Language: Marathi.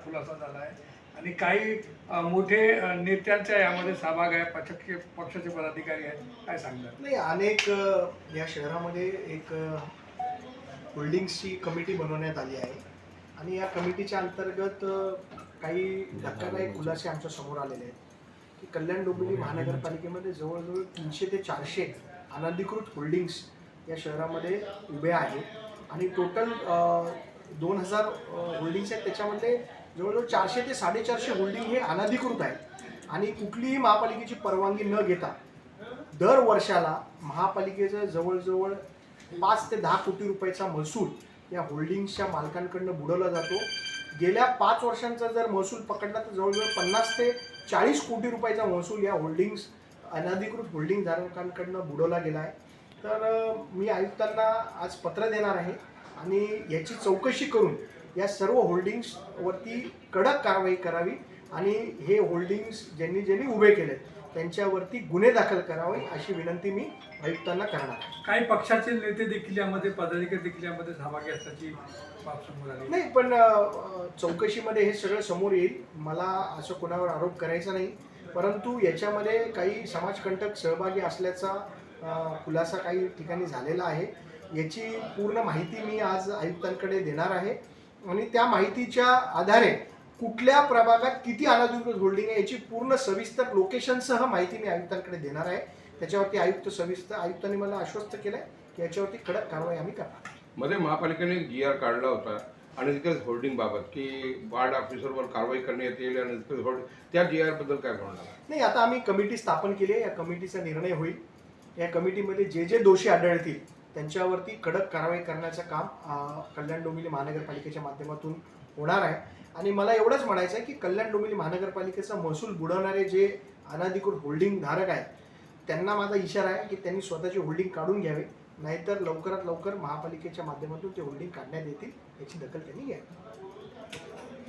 खुलासा झाला आहे आणि काही मोठे नेत्यांचा यामध्ये सहभाग आहे, पक्षाचे पदाधिकारी आहेत. काय सांगतात? नाही, अनेक या शहरामध्ये एक होल्डिंग्सची कमिटी बनवण्यात आली आहे आणि या कमिटीच्या अंतर्गत काही धक्कादायक खुलासे आमच्या समोर आलेले आहेत की कल्याण डोंबिवली महानगरपालिकेमध्ये जवळजवळ 300 ते 400 अनधिकृत होल्डिंग्स या शहरामध्ये उभे आहेत आणि टोटल 2000 होल्डिंग्स आहेत. त्याच्यामध्ये जवळजवळ 400 ते 450 होल्डिंग हे अनधिकृत आहेत आणि कुठलीही महापालिकेची परवानगी न घेता दर वर्षाला महापालिकेचं जवळजवळ 5 ते 10 कोटी रुपयाचा महसूल या होल्डिंग्सच्या मालकांकडनं बुडवला जातो. गेल्या 5 वर्षांचा जर महसूल पकडला तर जवळजवळ 50 ते 40 कोटी रुपयाचा महसूल या होल्डिंग्स अनधिकृत होल्डिंग धारकांकडनं बुडवला गेला आहे. तर मी आयुक्तांना आज पत्र देणार आहे आणि याची चौकशी करून या सर्व होल्डिंग्सवरती कडक कारवाई करावी आणि हे होल्डिंग्स ज्यांनी उभे केलेत त्यांच्यावरती गुन्हे दाखल करावे अशी विनंती मी आयुक्तांना करणार आहे. काही पक्षाचे नेते देखील यामध्ये, पदाधिकारी देखील यामध्ये सहभागी असल्याची बाब समोर आली. नाही, पण चौकशीमध्ये हे सगळं समोर येईल. मला असं कोणावर आरोप करायचा नाही, परंतु याच्यामध्ये काही समाजकंटक सहभागी असल्याचा खुलासा काही ठिकाणी झालेला आहे. याची पूर्ण माहिती मी आज आयुक्तांकडे देणार आहे आणि त्या माहितीच्या आधारे कुठल्या प्रभागात किती अनधिकृत होल्डिंग आहे याची पूर्ण सविस्तर लोकेशनसह माहिती मी आयुक्तांकडे देणार आहे. त्याच्यावरती आयुक्तांनी मला आश्वस्त केलं आहे की याच्यावरती कडक कारवाई आम्ही करणार. मध्ये महापालिकेने GR काढला होता अनधिकृत होल्डिंग बाबत की वार्ड ऑफिसरवर कारवाई करण्यात येईल अनधिकृत होल्डिंग, त्या GR बद्दल काय बोलणार? नाही, आता आम्ही कमिटी स्थापन केली आहे. या कमिटीचा निर्णय होईल. या कमिटीमध्ये जे दोषी आढळतील त्यांच्यावरती कडक कारवाई करण्याचं काम कल्याण डोंबिवली महानगरपालिकेच्या माध्यमातून होणार आहे. आणि मला एवढंच म्हणायचं आहे की कल्याण डोंबिवली महानगरपालिकेचा महसूल बुडवणारे जे अनधिकृत होल्डिंग धारक आहेत त्यांना माझा इशारा आहे की त्यांनी स्वतःची होल्डिंग काढून घ्यावे, नाहीतर लवकरात लवकर महापालिकेच्या माध्यमातून ते होल्डिंग काढण्यात येतील याची दखल त्यांनी घ्यावी.